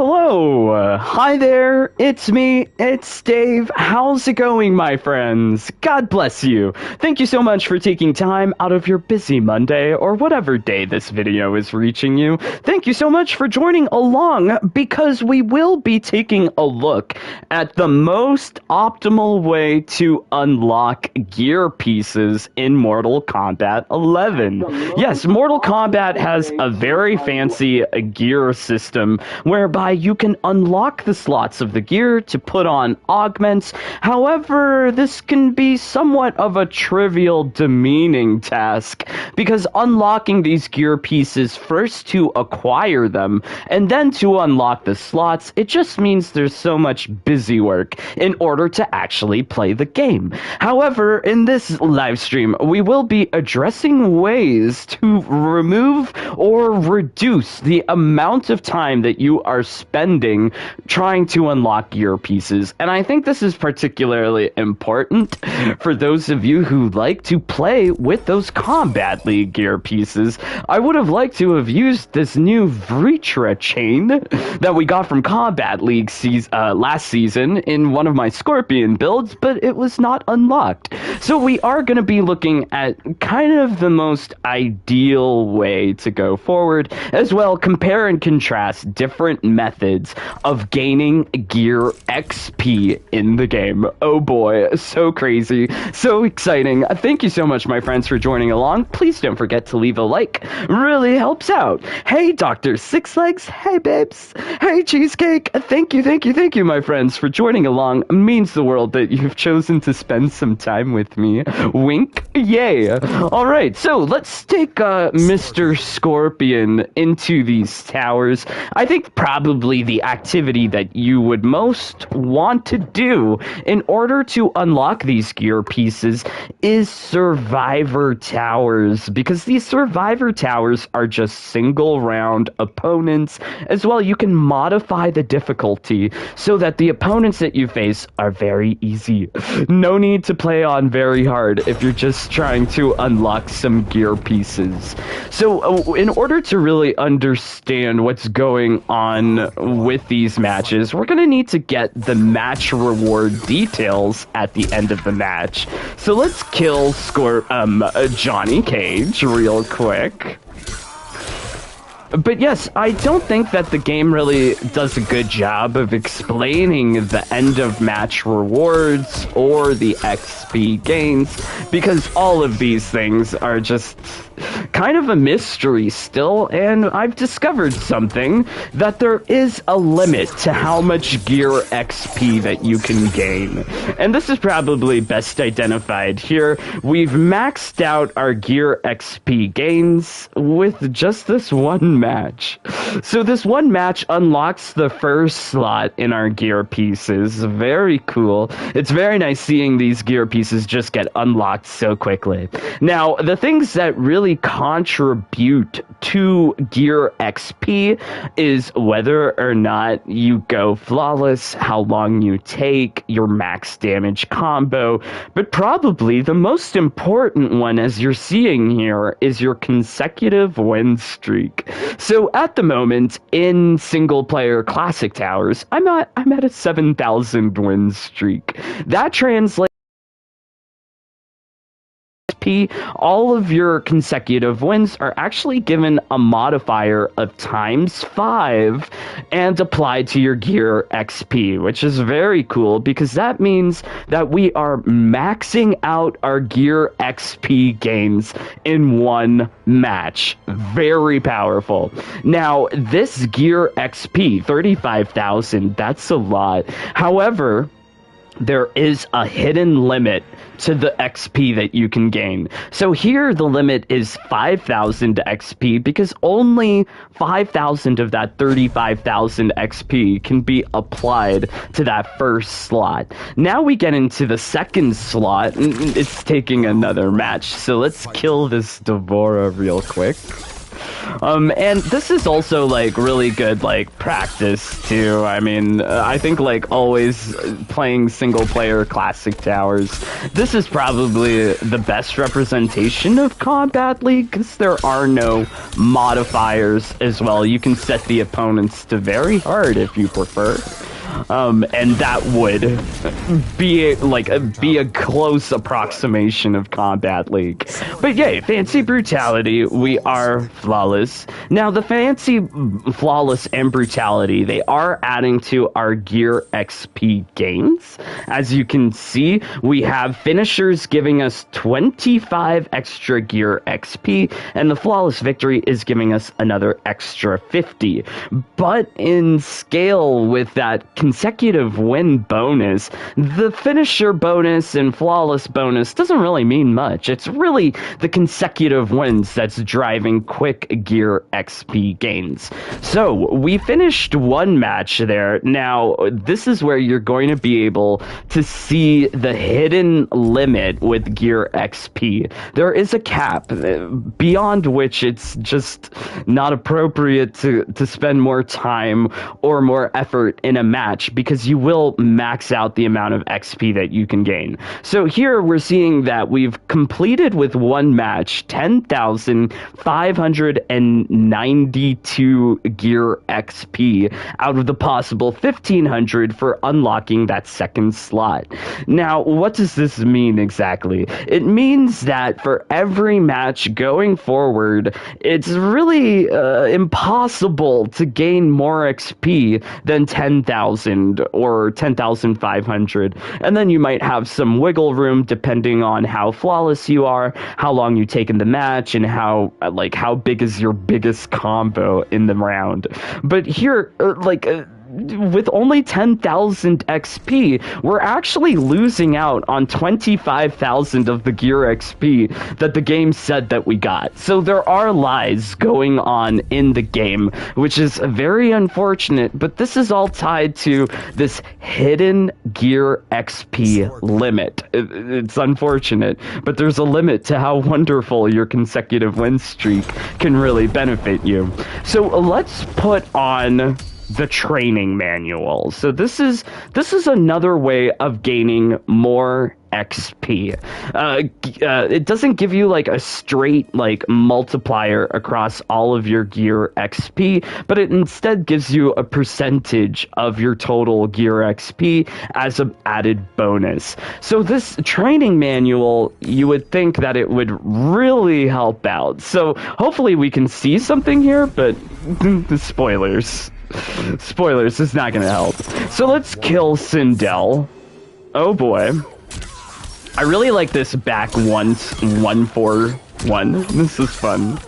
Hello, hi there, it's me, it's Dave. How's it going, my friends? God bless you. Thank you so much for taking time out of your busy Monday, or whatever day this video is reaching you. Thank you so much for joining along, because we will be taking a look at the most optimal way to unlock gear pieces in Mortal Kombat 11. Yes, Mortal Kombat has a very fancy gear system whereby you can unlock the slots of the gear to put on augments. However, this can be somewhat of a trivial, demeaning task, because unlocking these gear pieces first to acquire them, and then to unlock the slots, it just means there's so much busy work in order to actually play the game. However, in this live stream, we will be addressing ways to remove or reduce the amount of time that you are spending trying to unlock gear pieces. And I think this is particularly important for those of you who like to play with those Combat League gear pieces. I would have liked to have used this new ʍṛှɪ chain that we got from Combat League last season in one of my Scorpion builds, but it was not unlocked. So we are going to be looking at kind of the most ideal way to go forward, as well compare and contrast different methods of gaining gear XP in the game. Oh boy, so crazy, so exciting. Thank you so much, my friends, for joining along. Please don't forget to leave a like, really helps out. Hey, Dr. Six Legs, hey babes, hey Cheesecake, thank you, my friends, for joining along. It means the world that you've chosen to spend some time with me. Wink, yay. Alright, so let's take Mr. Scorpion into these towers. I think probably the activity that you would most want to do in order to unlock these gear pieces is Survivor Towers, because these Survivor Towers are just single round opponents. As well, you can modify the difficulty so that the opponents that you face are very easy. No need to play on very hard if you're just trying to unlock some gear pieces. So in order to really understand what's going on with these matches, we're gonna need to get the match reward details at the end of the match. So let's kill Johnny Cage real quick. But yes, I don't think that the game really does a good job of explaining the end of match rewards or the XP gains, because all of these things are just kind of a mystery still, and I've discovered something, that there is a limit to how much gear XP that you can gain. And this is probably best identified here. We've maxed out our gear XP gains with just this one match. So this one match unlocks the first slot in our gear pieces. Very cool. It's very nice seeing these gear pieces just get unlocked so quickly. Now, the things that really contribute to gear XP is whether or not you go flawless, how long you take, your max damage combo, but probably the most important one, as you're seeing here, is your consecutive win streak. So at the moment in single player classic towers, I'm at a 7,000 win streak. That translates all of your consecutive wins are actually given a modifier of ×5 and applied to your gear XP, which is very cool, because that means that we are maxing out our gear XP gains in one match. Very powerful. Now, this gear XP, 35,000, that's a lot. However, there is a hidden limit to the XP that you can gain. So here the limit is 5,000 XP, because only 5,000 of that 35,000 XP can be applied to that first slot. Now we get into the second slot, and it's taking another match. So let's kill this Ḍvåră real quick. And this is also like really good like practice too. I mean, I think like always playing single player classic towers, this is probably the best representation of Combat League because there are no modifiers as well. You can set the opponents to very hard if you prefer. And that would be a close approximation of Combat League. But yay, Fancy Brutality, we are flawless. Now, the Fancy, Flawless, and Brutality, they are adding to our gear XP gains. As you can see, we have finishers giving us 25 extra gear XP, and the Flawless Victory is giving us another extra 50. But in scale with that consecutive win bonus, the finisher bonus and flawless bonus doesn't really mean much. It's really the consecutive wins that's driving quick gear XP gains. So we finished one match there. Now this is where you're going to be able to see the hidden limit with gear XP. There is a cap beyond which it's just not appropriate to spend more time or more effort in a match, because you will max out the amount of XP that you can gain. So here we're seeing that we've completed with one match 10,592 gear XP out of the possible 1,500 for unlocking that second slot. Now, what does this mean exactly? It means that for every match going forward, it's really impossible to gain more XP than 10,000 or 10,500, and then you might have some wiggle room depending on how flawless you are, how long you take in the match, and how big is your biggest combo in the round. But here, with only 10,000 XP, we're actually losing out on 25,000 of the gear XP that the game said that we got. So there are lies going on in the game, which is very unfortunate, but this is all tied to this hidden gear XP limit. It's unfortunate, but there's a limit to how wonderful your consecutive win streak can really benefit you. So let's put on the training manual. So this is another way of gaining more XP. It doesn't give you like a straight like multiplier across all of your gear XP, but it instead gives you a percentage of your total gear XP as an added bonus. So this training manual, you would think that it would really help out. So hopefully we can see something here, but the spoilers. Spoilers, is not gonna help. So let's kill Sindel. Oh boy. I really like this back 1-4-1. This is fun.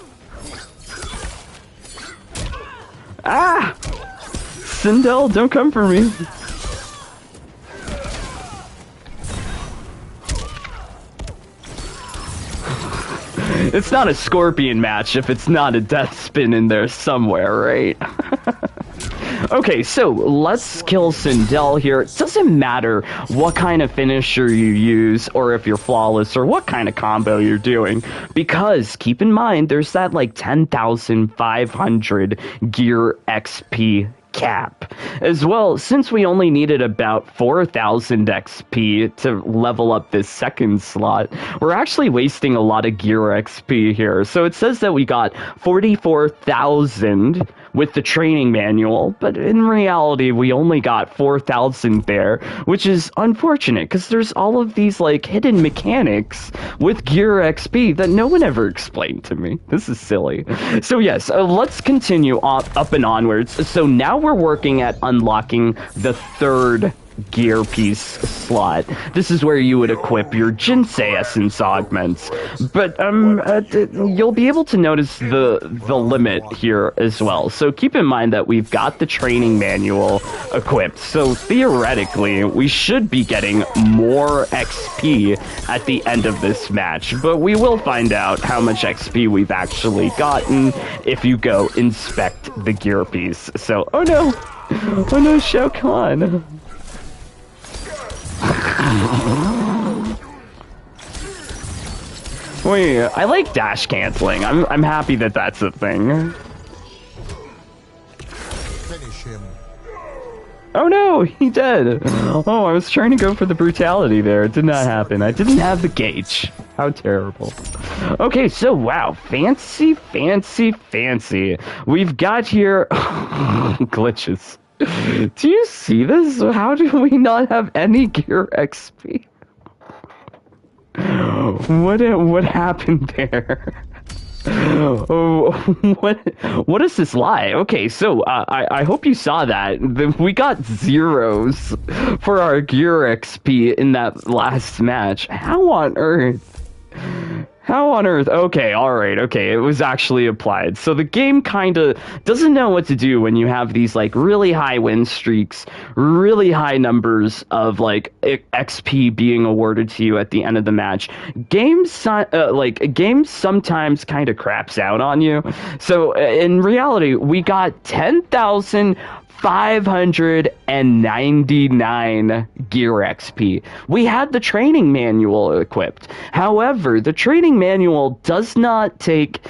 Ah! Sindel, don't come for me. It's not a Scorpion match if it's not a death spin in there somewhere, right? Okay, so let's kill Sindel here. It doesn't matter what kind of finisher you use, or if you're flawless, or what kind of combo you're doing, because keep in mind, there's that like 10,500 gear XP cap. As well, since we only needed about 4,000 XP to level up this second slot, we're actually wasting a lot of gear XP here. So it says that we got 44,000 with the training manual, but in reality, we only got 4,000 there, which is unfortunate because there's all of these like hidden mechanics with gear XP that no one ever explained to me. This is silly. So yes, let's continue up and onwards. So now we're working at unlocking the third gear piece slot. This is where you would equip your Jinsei Essence augments. But you'll be able to notice the limit here as well. So keep in mind that we've got the training manual equipped. So theoretically, we should be getting more XP at the end of this match. But we will find out how much XP we've actually gotten if you go inspect the gear piece. So, oh no! Oh no, Shao Kahn! Wait, I like dash canceling. I'm happy that that's a thing. Finish him. Oh no, he did. Oh, I was trying to go for the brutality there. It did not happen. I didn't have the gauge. How terrible. Okay, so wow, fancy. We've got here glitches. Do you see this? How do we not have any gear XP? What happened there? Oh, what is this lie? Okay, so I hope you saw that. We got zeros for our gear XP in that last match. How on earth? Okay, alright, okay, it was actually applied. So the game kind of doesn't know what to do when you have these, like, really high win streaks, really high numbers of, like, XP being awarded to you at the end of the match. Games sometimes kind of craps out on you. So, in reality, we got 10,599 gear XP. We had the training manual equipped. However, the training manual does not take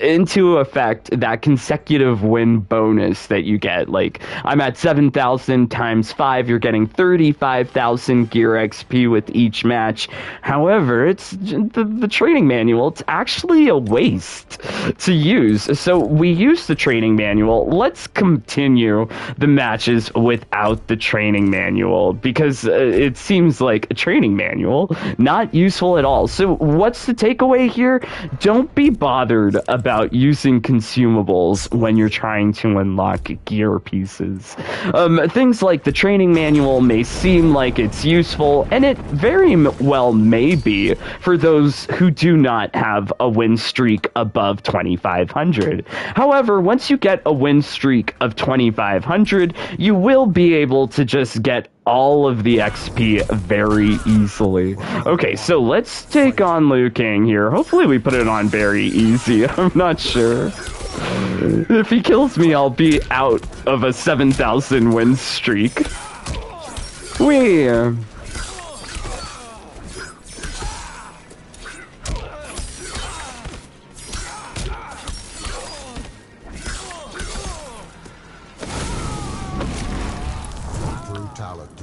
into effect that consecutive win bonus that you get. Like, I'm at 7,000 times 5, you're getting 35,000 gear XP with each match. However, it's the training manual, it's actually a waste to use. So we use the training manual. Let's continue the matches without the training manual, because it seems like a training manual, not useful at all. So what's the takeaway here? Don't be bothered about using consumables when you're trying to unlock gear pieces. Things like the training manual may seem like it's useful, and it very well may be for those who do not have a win streak above 2,500. However, once you get a win streak of 2,500, you will be able to just get all of the XP very easily. Okay, so let's take on Liu Kang here. Hopefully we put it on very easy. I'm not sure. If he kills me, I'll be out of a 7,000 win streak.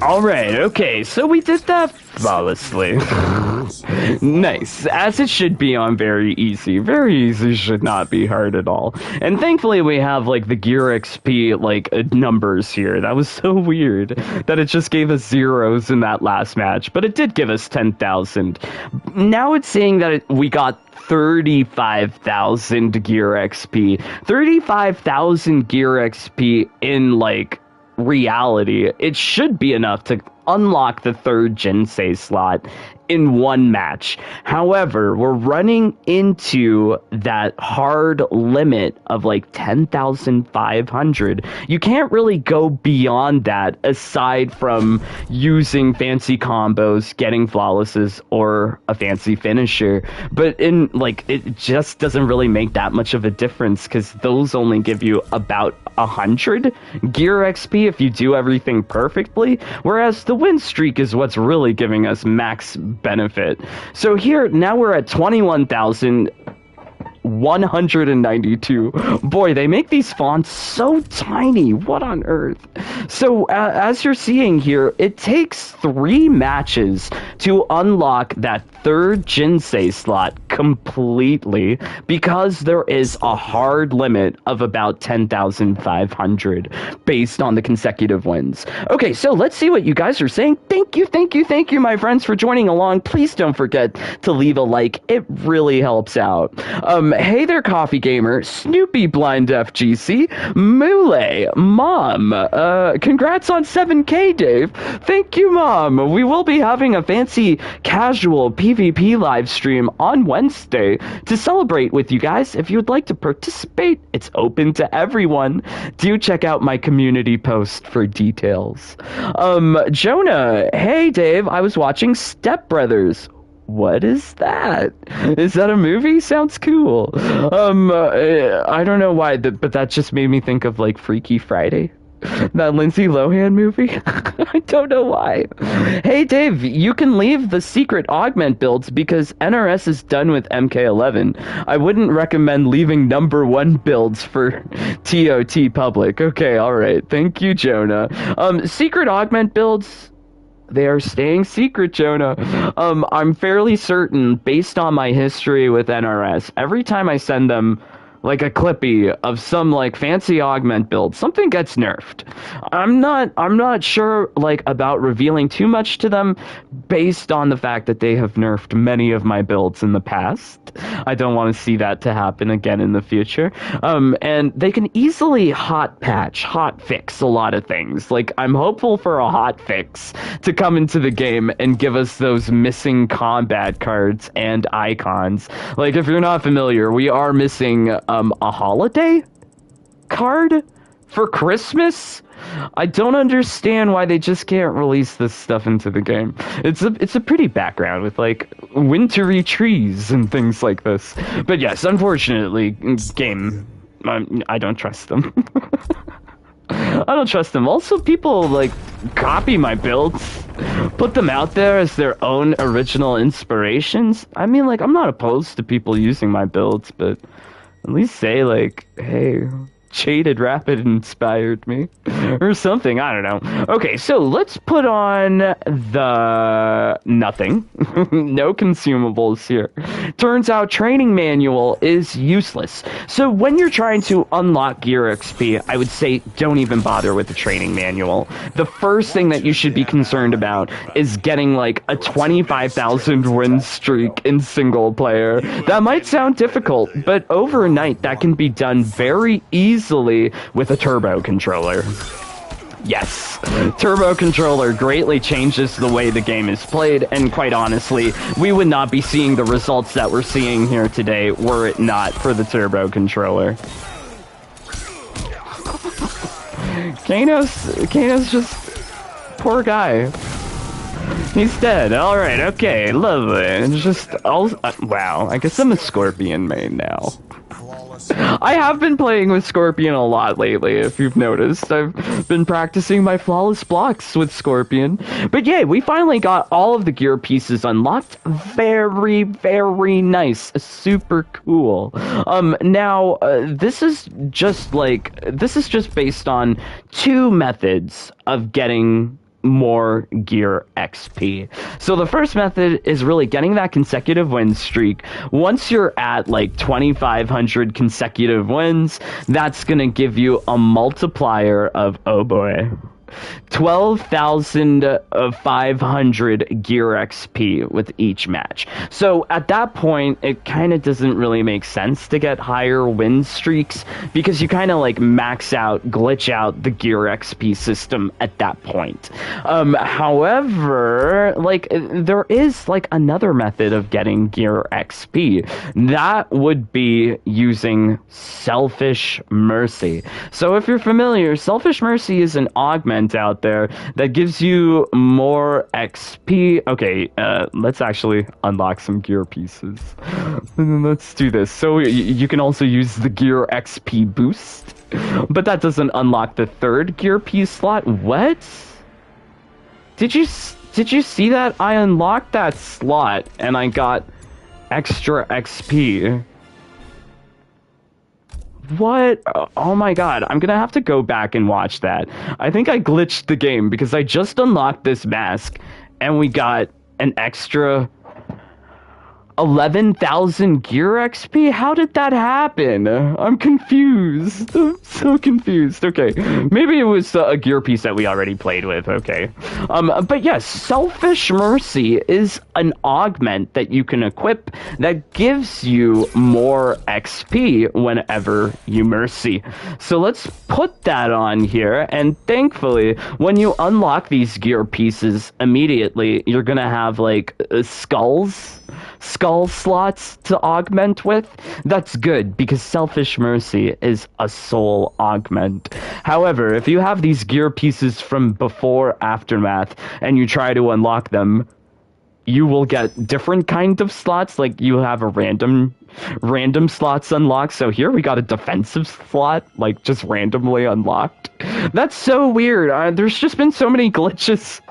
Alright, okay, so we did that flawlessly. Nice, as it should be on very easy. Very easy should not be hard at all. And thankfully we have, like, the gear XP, like, numbers here. That was so weird that it just gave us zeros in that last match, but it did give us 10,000. Now it's saying that we got 35,000 gear XP. 35,000 gear XP in, like, reality. It should be enough to unlock the third Jinsei slot in one match. However, we're running into that hard limit of like 10,500. You can't really go beyond that aside from using fancy combos, getting flawlesses, or a fancy finisher. But in like, it just doesn't really make that much of a difference because those only give you about 100 gear XP if you do everything perfectly, whereas the win streak is what's really giving us max benefit. So here, now we're at 21,192. Boy, they make these fonts so tiny. What on earth? So, as you're seeing here, it takes 3 matches to unlock that third Jinsei slot completely because there is a hard limit of about 10,500 based on the consecutive wins. Okay, so let's see what you guys are saying. Thank you, my friends, for joining along. Please don't forget to leave a like. It really helps out. Hey there, Coffee Gamer, Snoopy Blind FGC, Mule, Mom, congrats on 7K, Dave. Thank you, Mom. We will be having a fancy casual PvP live stream on Wednesday to celebrate with you guys. If you would like to participate, it's open to everyone. Do check out my community post for details. Jonah, hey, Dave, I was watching Step Brothers. What is that? Is that a movie? Sounds cool. I don't know why, but that just made me think of, like, Freaky Friday. That Lindsay Lohan movie? I don't know why. Hey, Dave, you can leave the secret augment builds because NRS is done with MK11. I wouldn't recommend leaving #1 builds for TOT public. Okay, alright. Thank you, Jonah. Secret augment builds... They are staying secret, Jonah. I'm fairly certain, based on my history with NRS, every time I send them like a clippy of some like fancy augment build, something gets nerfed. I'm not sure like about revealing too much to them based on the fact that they have nerfed many of my builds in the past. I don't want to see that to happen again in the future. And they can easily hot fix a lot of things. Like, I'm hopeful for a hot fix to come into the game and give us those missing combat cards and icons. Like, if you're not familiar, we are missing a holiday card for Christmas. I don't understand why they just can't release this stuff into the game. It's a pretty background with like wintry trees and things like this. But yes, unfortunately, game, I don't trust them. I don't trust them. Also, people like copy my builds, put them out there as their own original inspirations. I mean, like, I'm not opposed to people using my builds, but at least say, like, hey, Jaded Rapid inspired me, or something, I don't know. Okay, so let's put on the nothing. No consumables here. Turns out training manual is useless. So when you're trying to unlock gear XP, I would say don't even bother with the training manual. The first thing that you should be concerned about is getting like a 25,000 win streak in single player. That might sound difficult, but overnight that can be done very easily with a turbo controller. Yes, turbo controller greatly changes the way the game is played, and quite honestly, we would not be seeing the results that we're seeing here today were it not for the turbo controller. Kano's just poor guy. He's dead. Alright, okay, lovely. It's just, wow, I guess I'm a Scorpion main now. I have been playing with Scorpion a lot lately, if you've noticed. I've been practicing my flawless blocks with Scorpion. But yeah, we finally got all of the gear pieces unlocked. Very, very nice. Super cool. Now, this is just based on two methods of getting more gear XP. So the first method is really getting that consecutive win streak. Once you're at like 2,500 consecutive wins, that's gonna give you a multiplier of, oh boy, 12,500 gear XP with each match. So at that point, it kind of doesn't really make sense to get higher win streaks because you kind of like max out, glitch out the gear XP system at that point. However, like there is like another method of getting gear XP. That would be using Selfish Mercy. So if you're familiar, Selfish Mercy is an augment out there that gives you more XP. Okay, let's actually unlock some gear pieces. Let's do this. So you can also use the gear XP boost, but that doesn't unlock the third gear piece slot. What? Did you see that? I unlocked that slot and I got extra XP. What? Oh my god, I'm gonna have to go back and watch that. I think I glitched the game because I just unlocked this mask and we got an extra 11,000 gear XP? How did that happen? I'm confused. I'm so confused. Okay, maybe it was a gear piece that we already played with. Okay. But yes, Selfish Mercy is an augment that you can equip that gives you more XP whenever you mercy. So let's put that on here, and thankfully, when you unlock these gear pieces immediately, you're gonna have like skull slots to augment with. That's good because Selfish Mercy is a soul augment. However, if you have these gear pieces from before Aftermath and you try to unlock them, you will get different kind of slots. Like you have a random slots unlocked. So here we got a defensive slot, like just randomly unlocked. That's so weird. There's just been so many glitches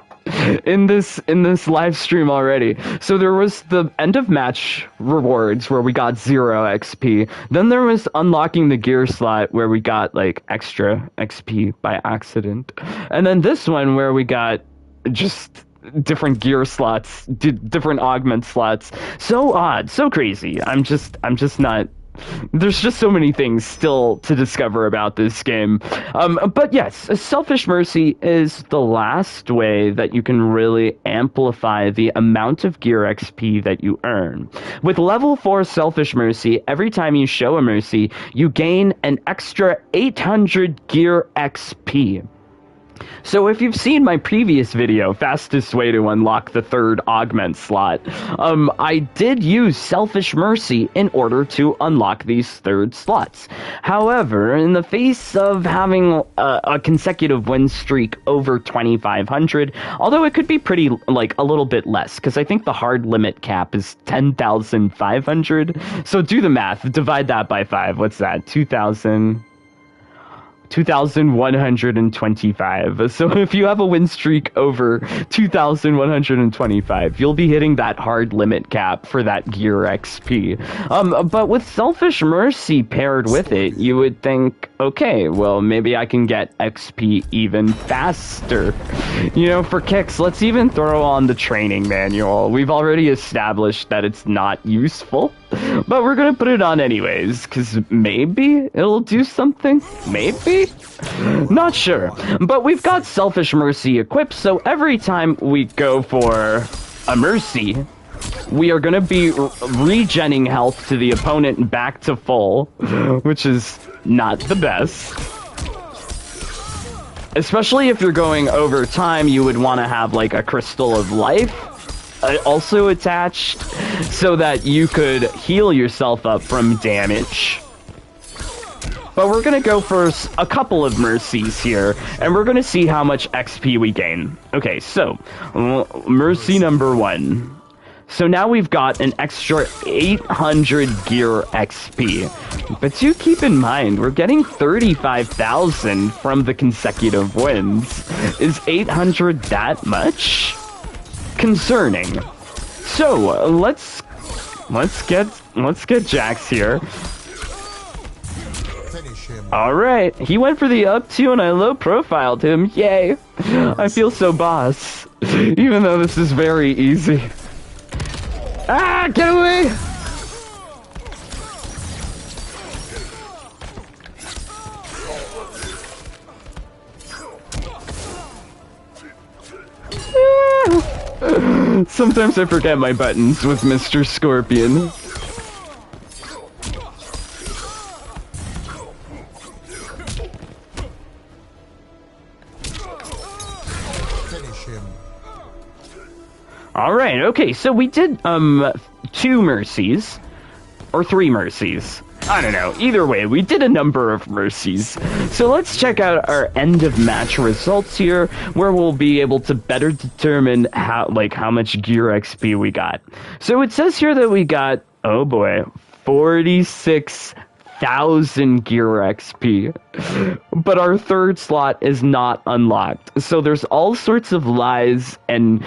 in this live stream already. So there was the end of match rewards where we got 0 XP. Then there was unlocking the gear slot where we got like extra XP by accident. And then this one where we got just different gear slots, different augment slots. So odd, so crazy. I'm just not. There's just so many things still to discover about this game. But yes, Selfish Mercy is the last way that you can really amplify the amount of gear XP that you earn. With level 4 Selfish Mercy, every time you show a mercy, you gain an extra 800 gear XP. So if you've seen my previous video, fastest way to unlock the 3rd augment slot, I did use Selfish Mercy in order to unlock these 3rd slots. However, in the face of having a consecutive win streak over 2,500, although it could be pretty, like, a little bit less, because I think the hard limit cap is 10,500. So do the math, divide that by 5, what's that, 2,125. So if you have a win streak over 2,125, you'll be hitting that hard limit cap for that gear XP. But with Selfish Mercy paired with it, you would think, okay, well, maybe I can get XP even faster. You know, for kicks, let's even throw on the training manual. We've already established that it's not useful, but we're gonna put it on anyways, because maybe it'll do something? Maybe? Not sure. But we've got Selfish Mercy equipped, so every time we go for a mercy, we are gonna be regenning health to the opponent back to full, which is not the best. Especially if you're going over time, you would want to have like a Crystal of Life also attached, so that you could heal yourself up from damage. But we're gonna go for a couple of mercies here, and we're gonna see how much XP we gain. Okay, so, mercy number 1. So now we've got an extra 800 gear XP. But do keep in mind, we're getting 35,000 from the consecutive wins. Is 800 that much? Concerning. So, let's get Jax here. Alright, he went for the up 2 and I low profiled him. Yay! I feel so boss. Even though this is very easy. Ah, get away! Sometimes I forget my buttons with Mr. Scorpion. Alright, okay, so we did, 2 mercies. Or 3 mercies. I don't know. Either way, we did a number of mercies. So let's check out our end of match results here, where we'll be able to better determine how much gear XP we got. So it says here that we got, oh boy, 46,000 gear XP. But our 3rd slot is not unlocked. So there's all sorts of lies and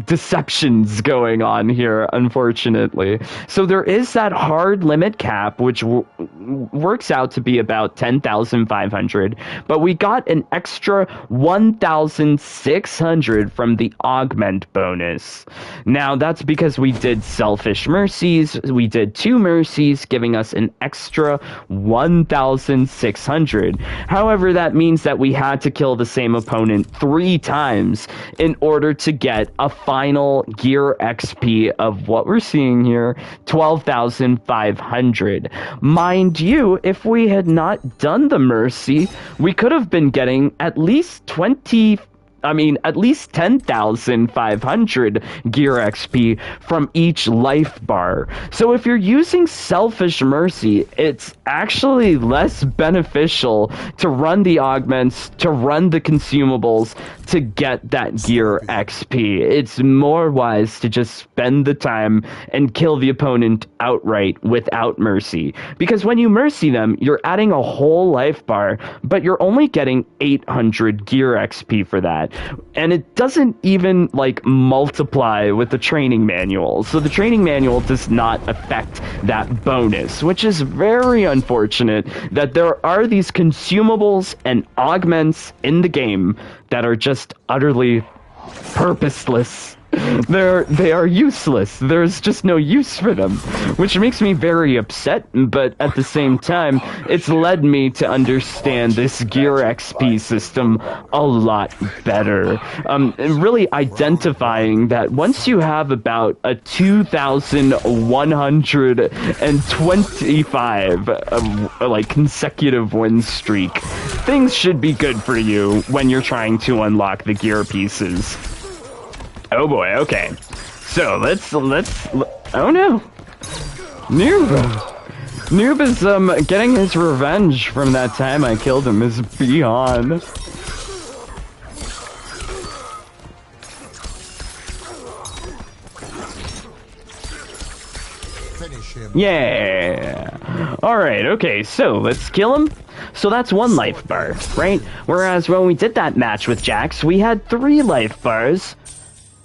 deceptions going on here, unfortunately. So there is that hard limit cap, which works out to be about 10,500. But we got an extra 1,600 from the augment bonus. Now, that's because we did Selfish Mercies. We did 2 mercies, giving us an extra 1,600. However, that means that we had to kill the same opponent 3 times in order to get a final gear XP of what we're seeing here, 12,500. Mind you, if we had not done the mercy, we could have been getting at least 10,500 gear XP from each life bar. So if you're using Selfish Mercy, it's actually less beneficial to run the augments, to run the consumables, to get that gear XP. It's more wise to just spend the time and kill the opponent outright without mercy. Because when you mercy them, you're adding a whole life bar, but you're only getting 800 gear XP for that. And it doesn't even, like, multiply with the training manual. So the training manual does not affect that bonus, which is very unfortunate that there are these consumables and augments in the game that are just utterly purposeless. They are useless. There's just no use for them, which makes me very upset, but at the same time, it's led me to understand this gear XP system a lot better. Really identifying that once you have about a 2,125 like consecutive win streak, things should be good for you when you're trying to unlock the gear pieces. Oh boy, okay. So let's oh no. Noob is getting his revenge from that time I killed him is beyond. Finish him. Yeah. Alright, okay, so let's kill him. So that's 1 life bar, right? Whereas when we did that match with Jax, we had 3 life bars.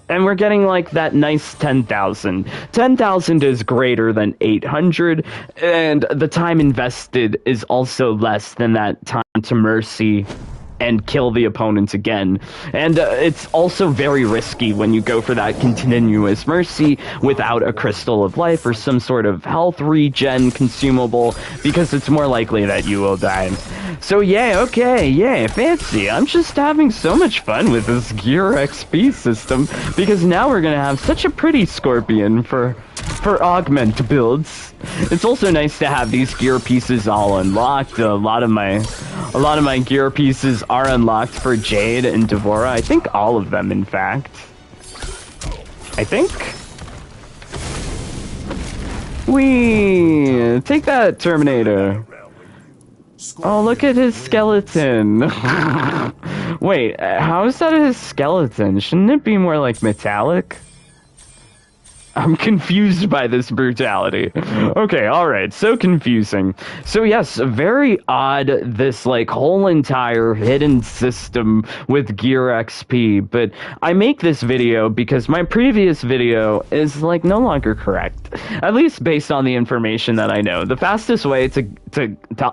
And we're getting, like, that nice 10,000. 10,000 is greater than 800, and the time invested is also less than that time to mercy and kill the opponent again. And it's also very risky when you go for that continuous mercy without a crystal of life or some sort of health regen consumable, because it's more likely that you will die. So yeah, okay, yeah, fancy. I'm just having so much fun with this gear XP system, because now we're gonna have such a pretty Scorpion for augment builds. It's also nice to have these gear pieces all unlocked. A lot of my gear pieces are unlocked for Jade and Devora. I think all of them, in fact. I think. Whee! Take that, Terminator. Oh, look at his skeleton. Wait, how is that his skeleton? Shouldn't it be more like metallic? I'm confused by this brutality. Okay, alright, so confusing. So yes, very odd, this like whole entire hidden system with gear XP, but I make this video because my previous video is like no longer correct. At least based on the information that I know. The fastest way to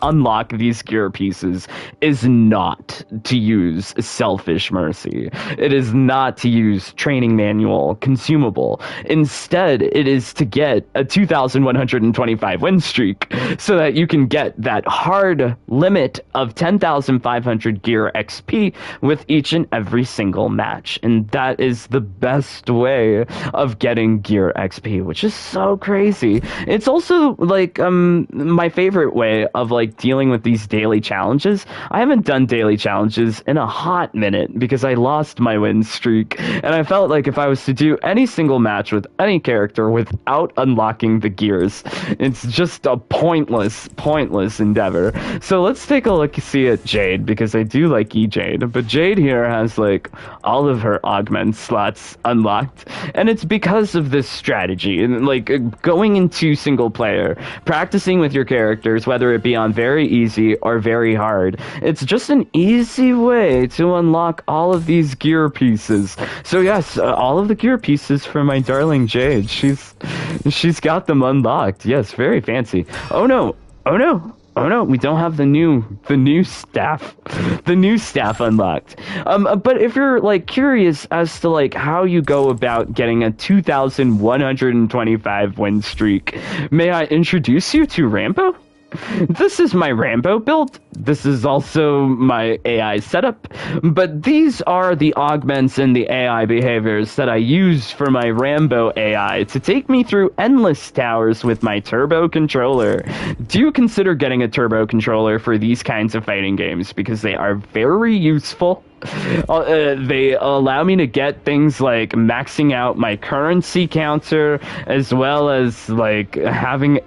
unlock these gear pieces is not to use Selfish Mercy. It is not to use Training Manual Consumable. Instead, it is to get a 2,125 win streak so that you can get that hard limit of 10,500 gear XP with each and every single match. And that is the best way of getting gear XP, which is so crazy. It's also like my favorite way of like dealing with these daily challenges. I haven't done daily challenges in a hot minute because I lost my win streak, and I felt like if I was to do any single match with any character without unlocking the gears, it's just a pointless endeavor. So let's take a look see at Jade, because I do like Jade, but Jade here has like all of her augment slots unlocked, and it's because of this strategy. And like going into single player, practicing with your characters, whether it be on very easy or very hard, it's just an easy way to unlock all of these gear pieces. So yes, all of the gear pieces for my darling Jade. She's got them unlocked. Yes, very fancy. Oh no, we don't have the new staff unlocked. But if you're like curious as to like how you go about getting a 2,125 win streak, may I introduce you to Rambo? This is my Rambo build. This is also my AI setup, but these are the augments and the AI behaviors that I use for my Rambo AI to take me through endless towers with my turbo controller. Do consider getting a turbo controller for these kinds of fighting games, because they are very useful. They allow me to get things like maxing out my currency counter, as well as like having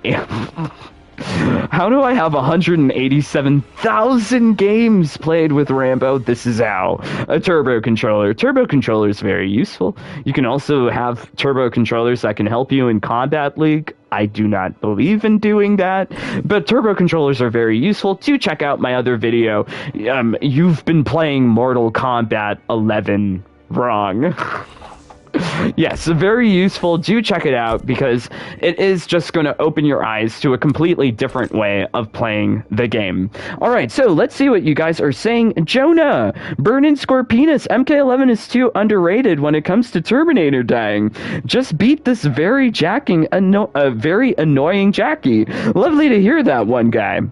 How do I have 187,000 games played with Rambo? This is how. A turbo controller. Turbo controller is very useful. You can also have turbo controllers that can help you in Combat League. I do not believe in doing that, but turbo controllers are very useful. Do check out my other video. You've been playing Mortal Kombat 11 wrong. Yes, very useful. Do check it out because it is just going to open your eyes to a completely different way of playing the game. All right, so let's see what you guys are saying. Jonah, Burnin' Scorpinus, MK11 is too underrated when it comes to Terminator dying. Just beat this very very annoying Jackie. Lovely to hear that, one guy.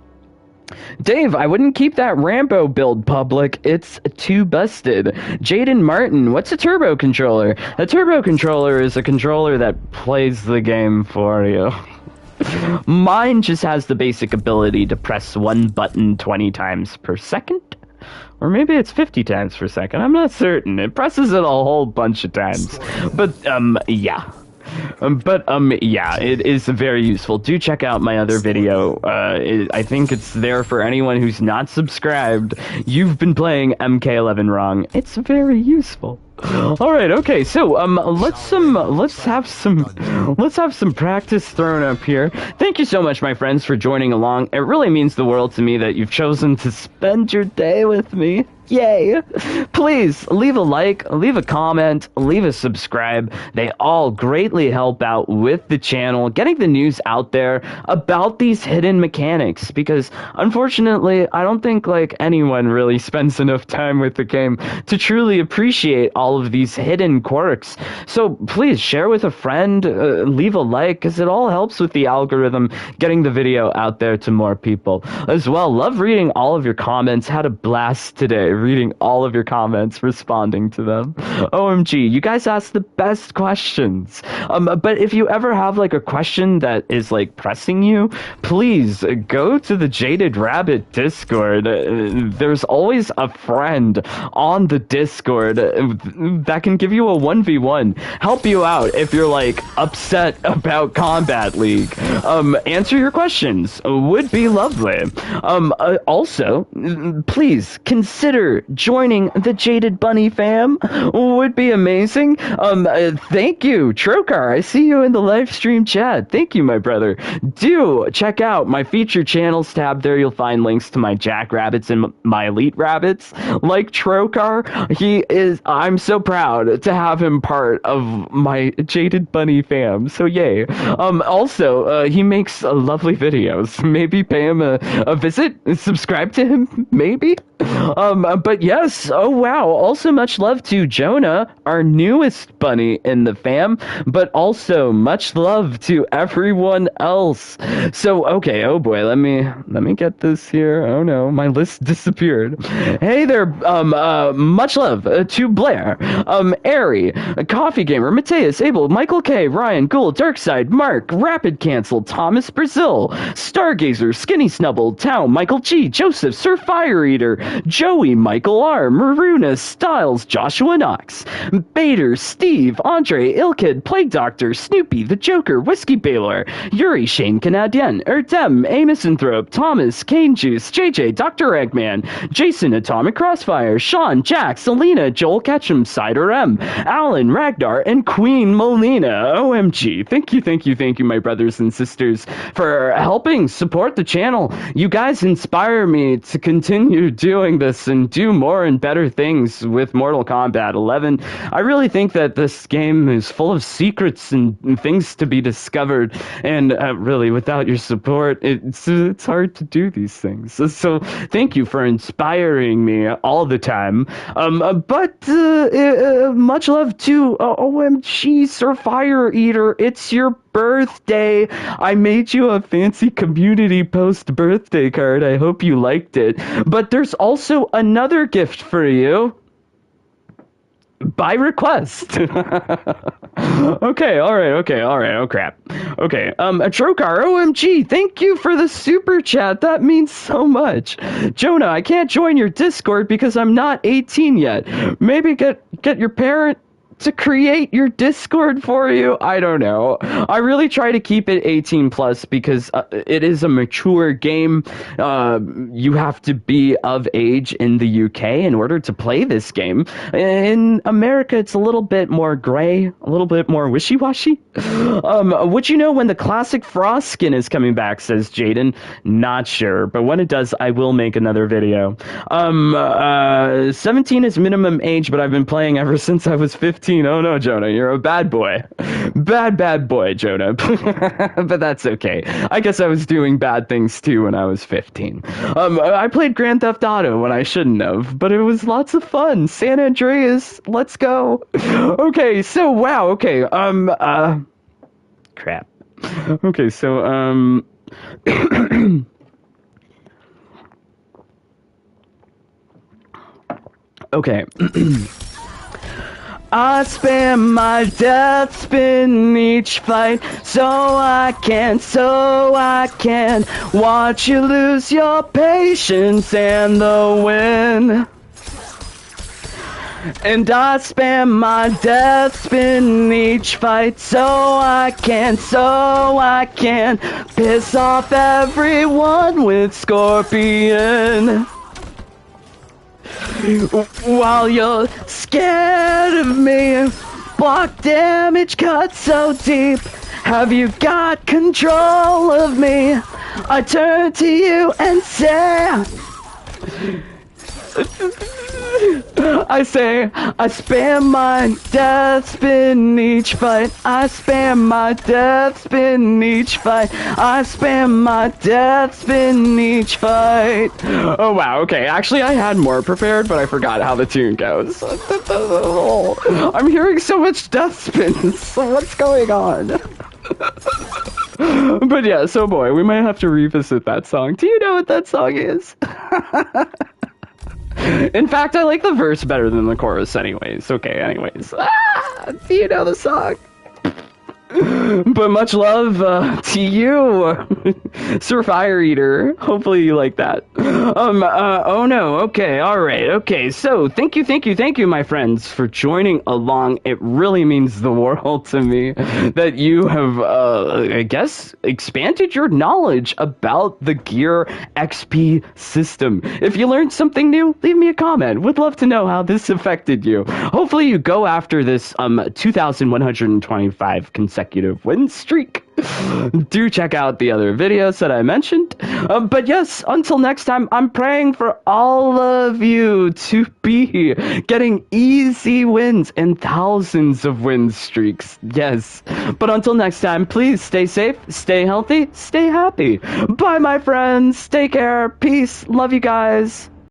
Dave, I wouldn't keep that Rambo build public. It's too busted. Jaden Martin, what's a turbo controller? A turbo controller is a controller that plays the game for you. Mine just has the basic ability to press one button 20 times per second. Or maybe it's 50 times per second. I'm not certain. It presses it a whole bunch of times. But, yeah. Yeah, it is very useful. Do check out my other video. I think it's there for anyone who's not subscribed. You've been playing MK11 wrong. It's very useful. All right, okay. So let's have some practice thrown up here. Thank you so much, my friends, for joining along. It really means the world to me that you've chosen to spend your day with me. Yay! Please leave a like, leave a comment, leave a subscribe. They all greatly help out with the channel, getting the news out there about these hidden mechanics, because unfortunately, I don't think like anyone really spends enough time with the game to truly appreciate all of these hidden quirks. So please share with a friend, leave a like, because it all helps with the algorithm getting the video out there to more people. As well, love reading all of your comments. Had a blast today reading all of your comments, responding to them. OMG, you guys ask the best questions. But if you ever have like a question that is like pressing you, please go to the Jaded Rabbit Discord. There's always a friend on the Discord that can give you a 1v1, help you out if you're like upset about Combat League. Answer your questions would be lovely. Also, please consider joining the Jaded Bunny fam. Would be amazing. Thank you, ʍțħăɨṛ. I see you in the live stream chat. Thank you, my brother. Do check out my featured channels tab. There you'll find links to my Jackrabbits and my Elite Rabbits. Like ʍțħăɨṛ, I'm so proud to have him part of my Jaded Bunny fam. So yay. Also, he makes lovely videos. Maybe pay him a visit, subscribe to him, maybe. But yes, oh wow, also much love to Jonah, our newest bunny in the fam, but also much love to everyone else. So, okay, oh boy, let me get this here. Oh no, my list disappeared. Hey there, much love to Blair, Airy, Coffee Gamer, Mateus, Abel, Michael K, Ryan, Gould, Darkside, Mark, Rapid Cancel, Thomas Brazil, Stargazer, Skinny Snubble, Tao, Michael G, Joseph, Sir Fire Eater, Joey, Michael R, Maruna, Styles, Joshua Knox, Bader, Steve, Andre, Ilkid, Plague Doctor, Snoopy, The Joker, Whiskey Baylor, Yuri, Shane Canadian, Erdem, Amisanthrope, Thomas, Cane Juice, JJ, Dr. Eggman, Jason, Atomic Crossfire, Sean, Jack, Selena, Joel Ketchum, Cider M, Alan, Ragnar, and Queen Molina. OMG. Thank you, my brothers and sisters, for helping support the channel. You guys inspire me to continue doing this and do more and better things with Mortal Kombat 11. I really think that this game is full of secrets and things to be discovered, and really, without your support, it's hard to do these things. So thank you for inspiring me all the time. But much love to OMG, Sir Fire Eater. It's your birthday. I made you a fancy community post birthday card. I hope you liked it. But there's also another gift for you. By request. Okay, alright, oh crap. Okay, Trokar, OMG, thank you for the super chat, that means so much. Jonah, I can't join your Discord because I'm not 18 yet. Maybe get your parent to create your Discord for you. I don't know. I really try to keep it 18 plus because it is a mature game. You have to be of age in the UK in order to play this game. In America, it's a little bit more gray, a little bit more wishy-washy. Would you know when the classic Frost skin is coming back, says Jaden. Not sure, but when it does, I will make another video. 17 is minimum age, but I've been playing ever since I was 15. Oh no, Jonah, you're a bad boy. Bad boy, Jonah. But that's okay. I guess I was doing bad things too when I was 15. I played Grand Theft Auto when I shouldn't have, but it was lots of fun. San Andreas, let's go. Okay, so wow, okay, crap. Okay, so, okay. I spend my death spin each fight so I can watch you lose your patience and the win. And I spend my death spin each fight so I can piss off everyone with Scorpion. While you're scared of me, block damage cut so deep. Have you got control of me? I turn to you and say, I spam my death spin each fight. I spam my death spin each fight. I spam my death spin each fight. Oh wow, okay. Actually, I had more prepared, but I forgot how the tune goes. I'm hearing so much death spins. What's going on? But yeah, so boy, we might have to revisit that song. Do you know what that song is? In fact, I like the verse better than the chorus anyways. Okay, anyways. Do you know the song? But much love to you, Sir Fire Eater. Hopefully you like that. Oh no, okay, alright, okay. So, thank you, my friends, for joining along. It really means the world to me that you have, I guess, expanded your knowledge about the Gear XP system. If you learned something new, leave me a comment. Would love to know how this affected you. Hopefully you go after this 2,125 consecutive win streak. Do check out the other videos that I mentioned. But yes, until next time, I'm praying for all of you to be getting easy wins and thousands of win streaks. Yes. But until next time, please stay safe, stay healthy, stay happy. Bye, my friends. Take care. Peace. Love you guys.